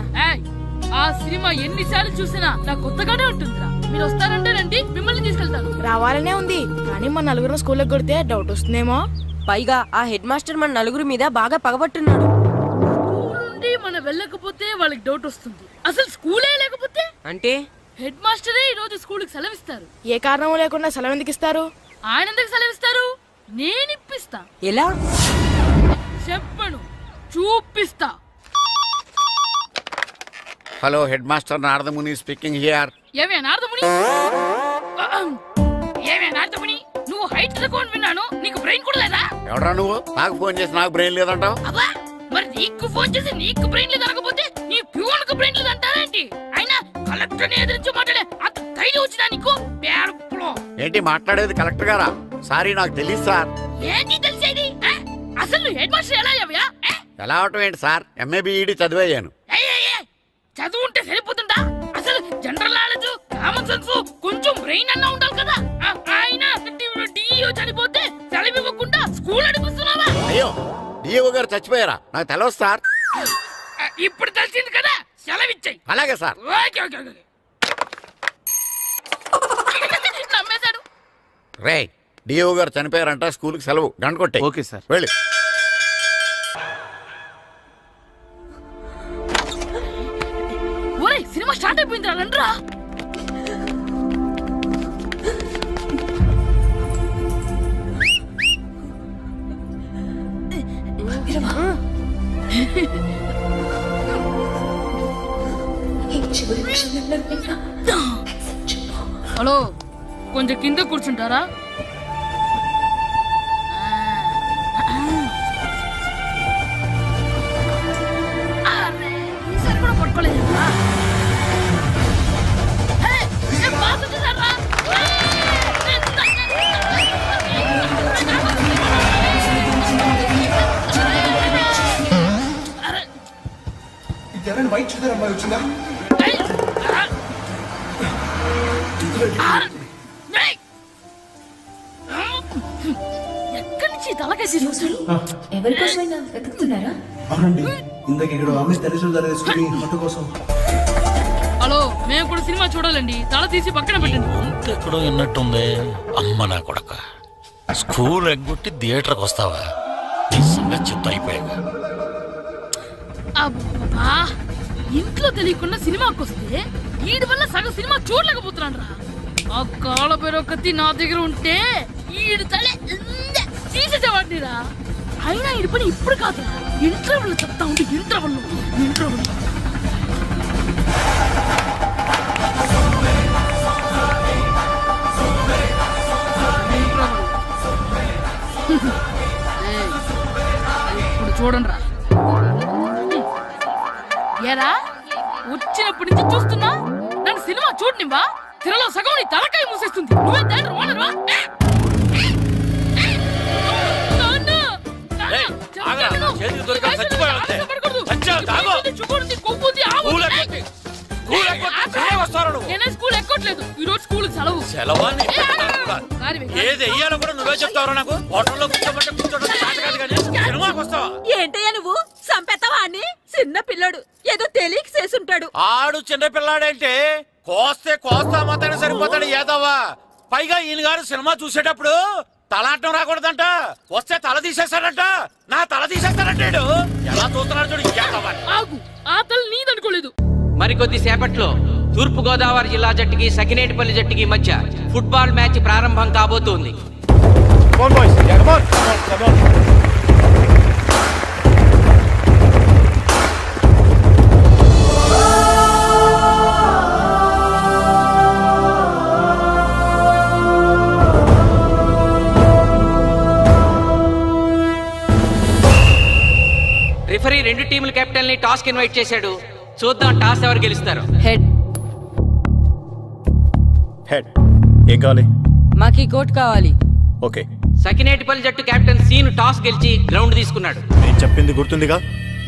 ఆ సినిమా ఎన్నిసార్లు చూసినా నాకు కొత్తగానే ఉంటుందిరా. మీరు వస్తారంటే రండి, మిమ్మల్ని తీసుకెళ్తాను. రావాలనే ఉంది, కానీ మన నలుగురు స్కూల్కి కొడితే డౌట్ వస్తుందేమో. పైగా ఆ హెడ్ మాస్టర్ మన నలుగురు మీద బాగా పగబట్టున్నాడు. స్కూల్ నుండి మనం వెళ్ళకపోతే వాళ్ళకి డౌట్ వస్తుంది. అసలు స్కూలే లేకపోతే అంటే హెడ్ మాస్టరే ఈ రోజు స్కూల్ కి సెలవిస్తారు. ఏ కారణం లేకుండా సెలవు ఎందుకు ఇస్తారు? ఆయన ఎందుకు సెలవిస్తారు? నేను ఇప్పిస్తా. ఎలా చెప్పను, చూపిస్తా. Hello, head master Naradamuni speaking here. ఏమే నారదముని, నువ్వు హైట్ తక్కువ విన్నాను, నీకు బ్రెయిన్ కూడా లేదా? ఎవడా నువ్వు? నాకు ఫోన్ చేసి నాకు బ్రెయిన్ లేదంటావు? అబ్బా, మరి నీకు ఫోన్ చేసి నీకు బ్రెయిన్ లేదనకపోతే నీ ప్యూన్ కు బ్రెయిన్ లేదంటారేంటి? అయినా కలెక్టర్ ని ఎదిరించి మాట్లాడే అంత ధైర్యం వచ్చినా నీకు? ఏంటి మాట్లాడేది? కలెక్టర్ గారా? సారీ, నాకు తెలియదు సార్. ఏంటి తెలిసేది? అసలు నువ్వు హెడ్ మాస్టర్ ఎలా అయ్యావా? ఎలా అవటం ఏంటి సార్, ఎంఏ బిఈడి చదివయ్యాను. చదువు ఉంటే సరిపోతుందా? అసలు జనరల్ నాలెడ్జ్, కామన్ సెన్స్, కొంచెం బ్రెయిన్ అన్నా ఉండాలి కదా. ఆయన డిఇఓ చనిపోతే సెలవివ్వకుండా స్కూల్ నడిపిస్తున్నావా? అయ్యో, డిఓ గారు చచ్చిపోయారా? నాకు తెలవదు సార్. ఇప్పుడు తెలిసింది కదా, సెలవిచ్చాయి. అలాగే సార్. నమ్మేశాడు. రే, డిఓ గారు చనిపోయారంట, స్కూల్కి సెలవు. గంట కొట్టే. Okay sir. వెళ్ళి. ఒరేయ్, సినిమా స్టార్ట్ అయిపోయిందిరా, రండ్రా. హలో, కొంచెం కింద కూర్చుంటారా? ఈసారి కూడా పట్టుకోలేదు. వైట్ చూద్దరు అమ్మాయి వచ్చిందా? ఎక్కడి నుంచి తలకాయ తీసుకొచ్చాడు? ఎవరికోసమైనా వెతుకుతున్నారా? అవునండి, ఇందాక ఇక్కడ అమ్మాయి తల్లిదండ్రులు ధర తీసుకుని ఆటో కోసం. హలో హలో మేము కూడా సినిమా చూడాలండి. తల తీసి పక్కన పెట్టండి. ఎక్కడో విన్నట్టుంది. అమ్మ నా కొడక, స్కూల్ ఎగ్గొట్టి థియేటర్కి వస్తావా? నీ సంగతి చెప్తా అయిపోయాక. అబ్బా, ఇంట్లో తెలియకుండా సినిమాకి వస్తే వీడి వల్ల సగం సినిమా చూడలేకపోతున్నాను రా. ఆ కాళ్ళ పేరొకతి నా దగ్గర ఉంటే ఈడు తలే తీసేసేవాడిని రా. అయినా ఈడి పని ఇప్పుడు కాదు, ఇంటర్వెల్ చెప్తా ఉంటే ఇంటర్వెల్ ఇప్పుడు చూడండి రా. ఏరా వచ్చినప్పటి నుంచి చూస్తున్నా, నన్ను సినిమా చూడనివ్వా? తిరలో సగం నీ తలకాయ మూసేస్తుంది. నువ్వే దాన్ని రోనరా? స్కూల్ ఎక్కట్లేదు ఈ రోజు. స్కూల్ సెలవు. ఏంటయ్యా నువ్వు సంపెత్తవా అని? చిన్న పిల్లడు ఏదో తెలియక చేసుంటాడు. ఆడు చిన్న పిల్లాడంటే కోస్తా మాత్రమే సరిపోతాడు ఏదవ్వా. పైగా ఈయన గారు సినిమా చూసేటప్పుడు తలాటం రాకూడదంట, వస్తే తల తీసేస్తాడంట. నా తల తీసేస్తాడంటాడు. ఎలా చూస్తున్నాడు చూడు. ఆగు, ఆ తల నీదనుకోలేదు. మరికొద్ది సేపట్లో తూర్పు గోదావరి జిల్లా జట్టుకి సకినేటిపల్లి జట్టుకి మధ్య ఫుట్బాల్ మ్యాచ్ ప్రారంభం కాబోతోంది. రిఫరీ రెండు టీముల కెప్టెన్ ని టాస్ కి ఇన్వైట్ చేశాడు. చూద్దాం టాస్ ఎవరు గెలుస్తారు. హెడ్. హెడ్. ఏం కావాలి? మాకి కోట్ కావాలి. ఓకే. సకినేటిపల్లి జట్టు కెప్టెన్ సీన్ టాస్ గెలిచి గ్రౌండ్ తీసుకున్నాడు. నేను చెప్పింది గుర్తుందిగా,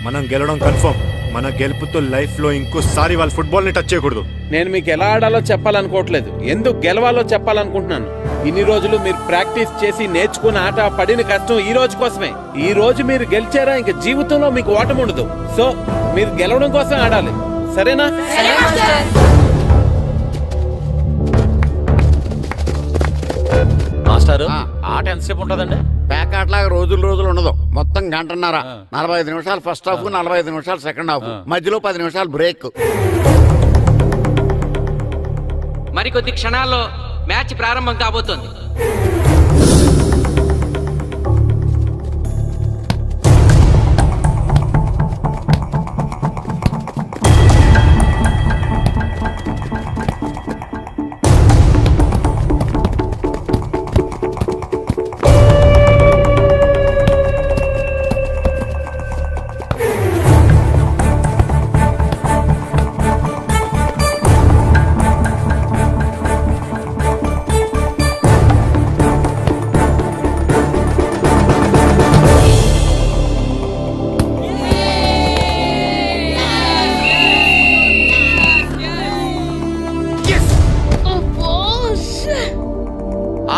మనం గెలవడం కన్ఫర్మ్. మన గెలుపుతో లైఫ్ లో ఇంకోసారి వాళ్ళ ఫుట్బాల్ ని టచ్ చేయకూడదు. నేను మీకు ఎలా ఆడాలో చెప్పాలనుకోవట్లేదు, ఎందుకు గెలవాలో చెప్పాలనుకుంటున్నాను. ఇన్ని రోజులు మీరు ప్రాక్టీస్ చేసి నేర్చుకున్న ఆట పడిన కష్టం ఈ రోజు కోసమే. ఈ రోజు మీరు గెలిచారా, ఇంక జీవితంలో మీకు ఓటమి ఉండదు. సో మీరు గెలవడం కోసం ఆడాలి, సరేనా? మాస్టారు, ఆట ఎంతసేపు ఉంటుందండి? పేకాట్లాగా రోజులు ఉండదు. మొత్తం గంటన్నర. 45 నిమిషాలు ఫస్ట్ హాఫ్, 45 నిమిషాలు సెకండ్ హాఫ్, మధ్యలో 10 నిమిషాలు బ్రేక్. మరికొద్ది క్షణాల్లో మ్యాచ్ ప్రారంభం కాబోతోంది.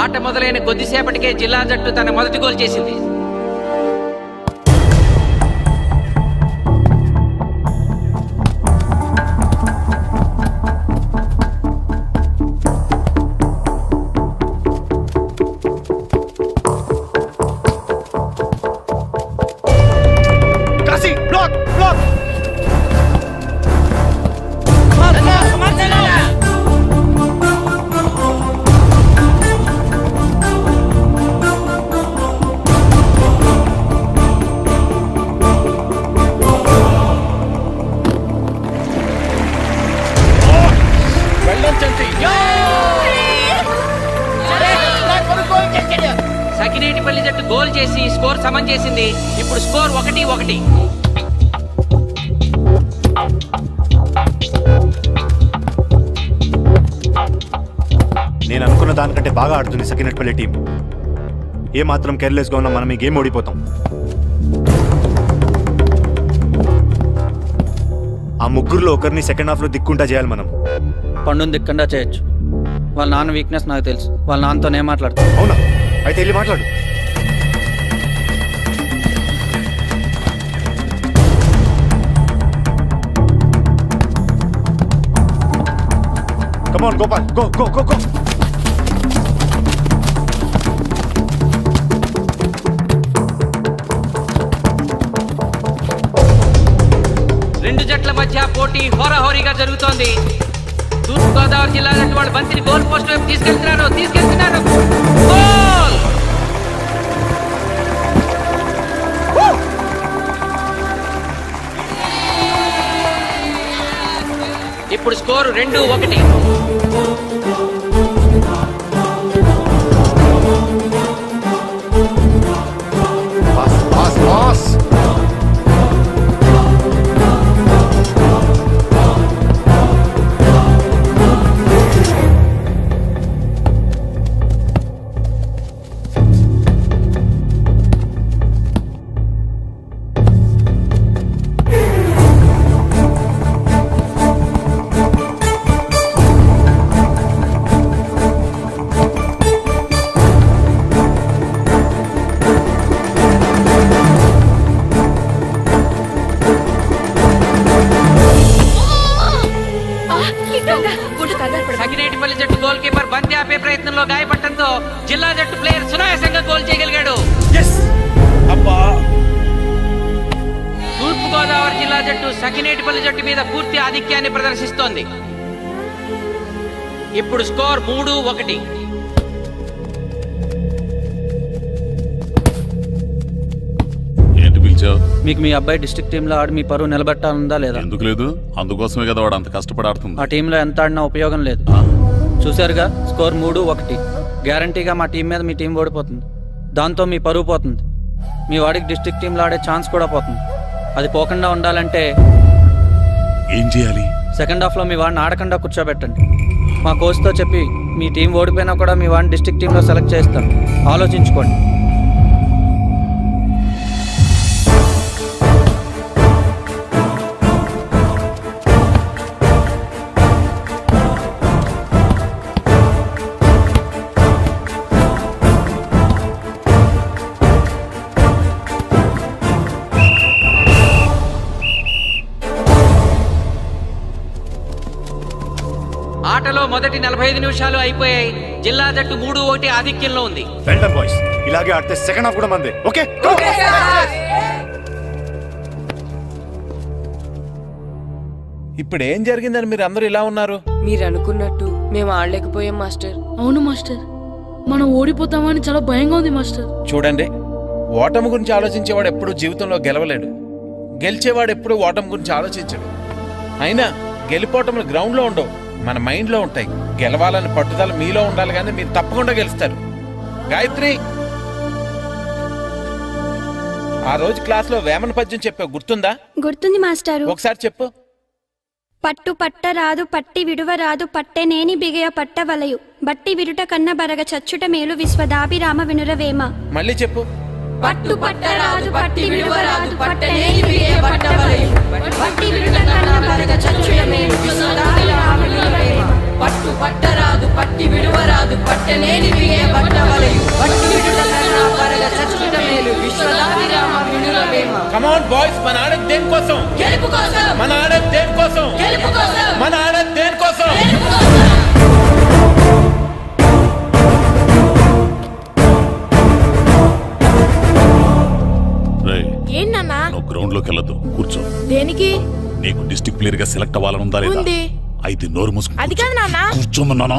ఆట మొదలైన కొద్దిసేపటికే జిల్లా జట్టు తన మొదటి గోల్ చేసింది. సకినేటిపల్లి జట్టు గోల్ చేసి స్కోర్ సమం చేసింది. ఇప్పుడు స్కోర్ 1-1. నేను అనుకున్న దానికంటే బాగా ఆడుతుంది సకినేటిపల్లి టీం. ఏ మాత్రం కేర్లెస్ గా ఉన్నా మనం ఈ గేమ్ ఓడిపోతాం. ఆ ముగ్గురులో ఒకరిని సెకండ్ హాఫ్ లో దిక్కుంటా చేయాలి మనం. పండుని దిక్కుండా చేయొచ్చు. వాళ్ళ నాన్న వీక్నెస్ నాకు తెలుసు. వాళ్ళ నాన్నతో నేను మాట్లాడతాను. అవునా? అయితే వెళ్ళి మాట్లాడు. Come on Gopal go go go go. రెండు జట్ల మధ్య పోటీ హోరాహోరీగా జరుగుతోంది. తూర్పు గోదావరి జిల్లా జట్టు వాళ్ళు బంతిని గోల్ పోస్ట్ వైపు తీసుకెళ్తున్నారు. గోల్! ఇప్పుడు score 2-1. Pass pass pass. Sakinetipalli జట్టు గోల్ కీపర్ బంతి ఆపే ప్రయత్నంలో గాయపడటంతో జిల్లా జట్టు ప్లేయర్ సునాయాసంగా గోల్ చేయగలిగాడు. తూర్పు గోదావరి జిల్లా జట్టు సకినేటిపల్లి జట్టు మీద పూర్తి ఆధిక్యాన్ని ప్రదర్శిస్తోంది. ఇప్పుడు స్కోర్ 3-1. ఏంటి పిలిచావు? మీకు మీ అబ్బాయి డిస్ట్రిక్ట్ టీంలో ఆడి మీ పరువు నిలబెట్టాలందా లేదా? ఎందుకు లేదు? అందుకోసమే కదా వాడు అంత కష్టపడి ఆడుతుంది. ఆ టీంలో ఎంత ఆడినా ఉపయోగం లేదు. చూశారుగా, స్కోర్ 3-1. గ్యారంటీగా మా టీం మీద మీ టీం ఓడిపోతుంది. దాంతో మీ పరువు పోతుంది. మీ వాడికి డిస్ట్రిక్ట్ టీంలో ఆడే ఛాన్స్ కూడా పోతుంది. అది పోకుండా ఉండాలంటే ఏం చేయాలి? సెకండ్ హాఫ్లో మీ వాడిని ఆడకుండా కూర్చోబెట్టండి. మా కోచ్తో చెప్పి మీ టీం ఓడిపోయినా కూడా మీ వాడిని డిస్ట్రిక్ట్ టీంలో సెలెక్ట్ చేస్తాను. ఆలోచించుకోండి. ఆటలో మొదటి 45 నిమిషాలు అయిపోయాయి. జిల్లా జట్టు 3-1 ఆధిక్యంలో ఉంది. Well done boys. ఇలాగే ఆడితే సెకండ్ హాఫ్ కూడా మందే. ఓకే ఇప్పుడు ఏం జరిగిందని మీరు అందరూ ఇలా ఉన్నారు? మీరు అనుకున్నట్టు మేము ఆడలేకపోయాం మాస్టర్. అవును మాస్టర్, మనం ఓడిపోతామని చాలా భయంగా ఉంది మాస్టర్. చూడండి, ఓటమి గురించి ఆలోచించేవాడు ఎప్పుడు జీవితంలో గెలవలేడు. గెలిచేవాడు ఎప్పుడు ఓటమి గురించి ఆలోచించడు. అయినా గెలిపోవటంలో గ్రౌండ్లో ఉండవు, మన మైండ్లో ఉంటాయి. గెలవాలని పట్టుదల మీలో ఉండాలి, కానీ మీరు తప్పకుండా గెలుస్తారు. గాయత్రి, ఆ రోజు క్లాస్లో వేమన పద్యం చెప్పావు, గుర్తుందా? గుర్తుంది మాస్టారు. ఒకసారి చెప్పు. పట్టు పట్ట రాదు పట్టి విడువ రాదు పట్టెనేని బిగయ పట్ట వలయు బట్టి విరుట కన్న బరగ చచ్చుట మేలు విశ్వదాభిరామ వినురవేమ. మళ్ళీ చెప్పు. పట్టు పట్ట రాదు పట్టి విడువ రాదు పట్టనేని బిగయ పట్ట వలయు బట్టి విరుట కన్న బరగ చచ్చుట మేలు విశ్వదాభిరామ వినురవేమ. పట్టు పట్ట రాదు పట్టి విడువ రాదు పట్టనేని బిగయ పట్ట వలయు పట్టి విడుట కన్న బరగ చచ్చుట మేలు విశ్వదాభిరామ వినురవేమ. కమ్ ఆన్ బాయ్స్, మన ఆడేది దేనికోసం? గెలుపు కోసం. మన ఆడేది దేనికోసం? గెలుపు కోసం. మన ఆడేది దేనికోసం? గెలుపు కోసం. ఏంటన్నా? నువ్వు గ్రౌండ్ లోకి వెళ్ళొద్దు, కూర్చో. దేనికి? నీకు డిస్ట్రిక్ట్ ప్లేయర్ గా సెలెక్ట్ అవ్వాలనుందా లేదా? అయితే నోరు మూసుకుని అది కాదు నాన్న. కూర్చోమన్నానా?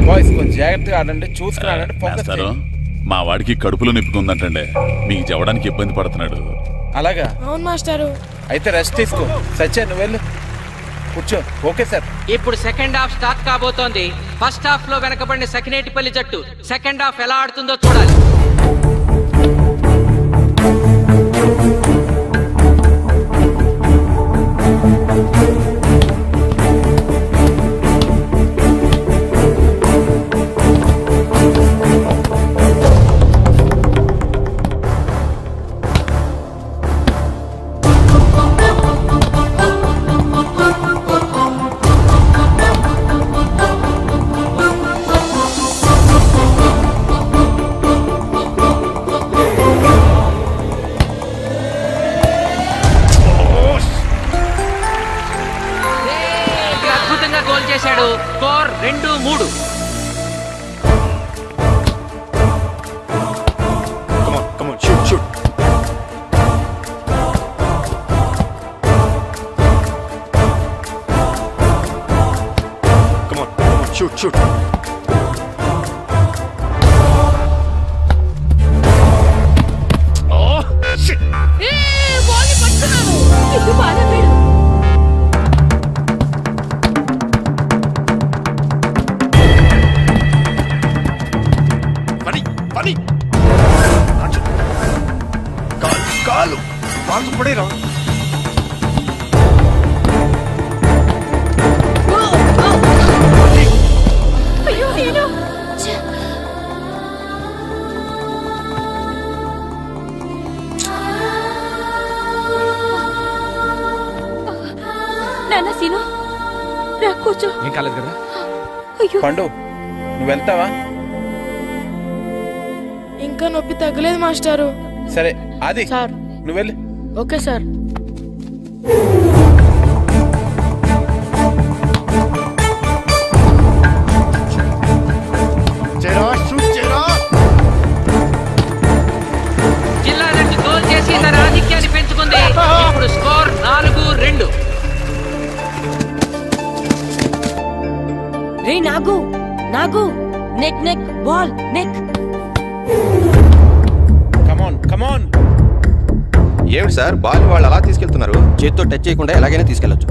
బాయ్స్ కొంచెం జాగ్రత్తగా ఆడండి, చూసుకుని ఆడండి, ఫోకస్ మాస్టారు, చేయండి. మా వాడికి కడుపులో నొప్పికుందంటండి, మీకు చెప్పడానికి ఇబ్బంది పడుతున్నాడు. అలాగా? అవును మాస్టారు. అయితే రెస్ట్ తీసుకో. సత్య, నువ్వు వెళ్ళు, కూర్చో. Okay sir. ఇప్పుడు సెకండ్ హాఫ్ స్టార్ట్ కాబోతోంది. ఫస్ట్ హాఫ్ లో వెనకబడిన సకినేటిపల్లి జట్టు సెకండ్ హాఫ్ ఎలా ఆడుతుందో చూడాలి. అని కాలు కాలు పడేరా. అయ్యో నేను నాన్న సీను రా కూర్చో. ఏం కాలేదు కదా? అయ్యో పండు నువ్వు వెళ్తావా? ఇంకా నొప్పి తగ్గలేదు మాస్టారు. సరే ఆది సార్. నువ్వు వెళ్ళు. Okay sir. జిల్లా జట్టు గోల్ చేసి తన ఆధిక్యాన్ని పెంచుకుంది. ఇప్పుడు స్కోర్ 4-2. రే నాగు నాగు, నెక్ నెక్ బాల్ నెక్. కమాన్ కమాన్. ఏమిటి సార్ బాల్ వాళ్ళు అలా తీసుకెళ్తున్నారు? చేత్తో టచ్ చేయకుండా ఎలాగైనా తీసుకెళ్లొచ్చు.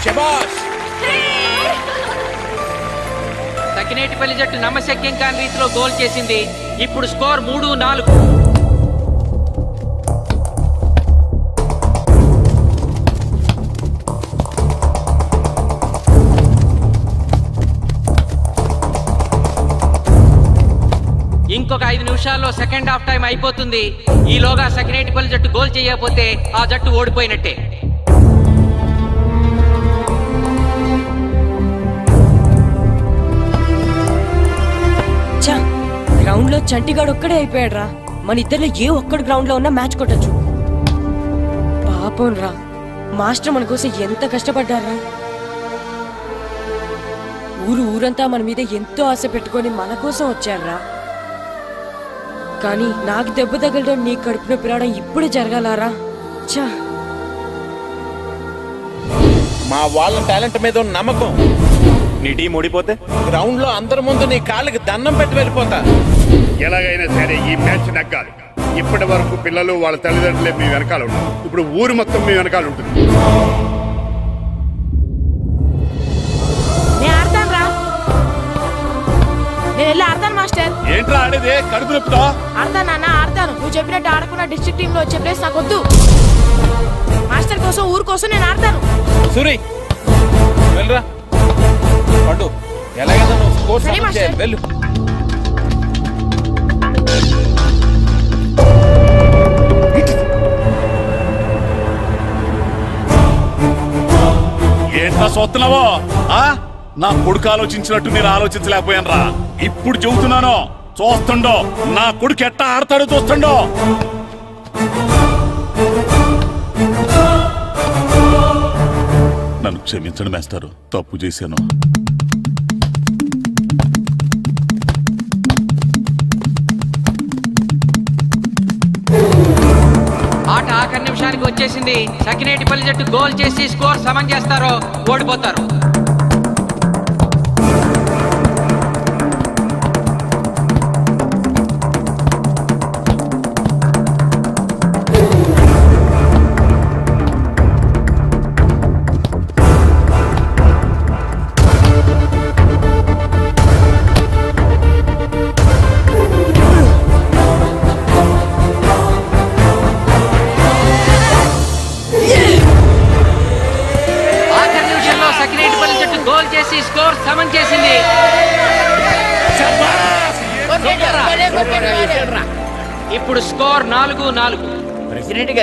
శబాష్. సకినేటిపల్లి జట్టు నమ్మశక్యం కాని రీతిలో గోల్ చేసింది. ఇప్పుడు స్కోర్ 3-4. ఇంకొక 5 నిమిషాల్లో సెకండ్ హాఫ్ టైం అయిపోతుంది. ఈలోగా సకినేటిపల్లి జట్టు గోల్ చేయకపోతే ఆ జట్టు ఓడిపోయినట్టే. గ్రౌండ్ లో చంటిగాడు ఒక్కడే అయిపోయాడు రా. మన ఇద్దరిలో ఏ ఒక్కడు గ్రౌండ్ లో ఉన్నా మ్యాచ్ కొట్టచ్చు. పాపం రా, మాస్టర్ మన కోసం ఎంత కష్టపడ్డారా. ఊరంతా మన మీద ఎంతో ఆశ పెట్టుకొని మన కోసం వచ్చారా. కానీ నాకు దెబ్బ తగలడం, నీ కడుపు నొప్పి రావడం ఇప్పుడే జరగాలారా. చా, మా వాళ్ళ టాలెంట్ మీద ఉన్న నమ్మకం. నీ టీం ఓడిపోతే గ్రౌండ్ లో అందరి ముందు నీ కాళ్ళకి దండం పెట్టి వెళ్ళిపోతా. ఎలాగైనా సరే ఈ మ్యాచ్ నగ్గాలి. ఇప్పటి వరకు పిల్లలు వాళ్ళ తల్లిదండ్రులే మీ వెనకాల ఉన్నారు. ఇప్పుడు ఊరు మొత్తం మీ వెనకాల ఉంటుంది. నేను ఆడతాను రా. నేను వెళ్ళి ఆడతాను మాస్టర్. ఏంట్రా ఆడేదే? కడుపు నొప్పితో ఆడతాను నాన్న, ఆడతాను. నువ్వు చెప్పినట్టు ఆడకుండా డిస్ట్రిక్ట్ టీమ్ లో వచ్చే ప్లేస్ నాకు వద్దు. మాస్టర్ కోసం, ఊరు కోసం నేను ఆడతాను. సూరి వెళ్ళరా. పండు ఎలాగైనా నువ్వు స్కోర్ సరే సమన్ మాస్టర్. చేయాలి. వెళ్ళు. ఏంట్రా చూస్తున్నావో? నా కొడుకు ఆలోచించినట్టు నేను ఆలోచించలేకపోయాను రా. ఇప్పుడు చెబుతున్నాను, చూస్తుండో నా కొడుకు ఎట్టా ఆడతాడో చూస్తుండో. నన్ను క్షమించండి మేస్తారు, తప్పు చేశాను. ఆట ఆఖరి నిమిషానికి వచ్చేసింది. సకినేటిపల్లి జట్టు గోల్ చేసి స్కోర్ సమం చేస్తారో ఓడిపోతారు. స్కోర్ సమం చేసింది. ఇప్పుడు స్కోర్ 4-4. ప్రెసిడెంట్ గారు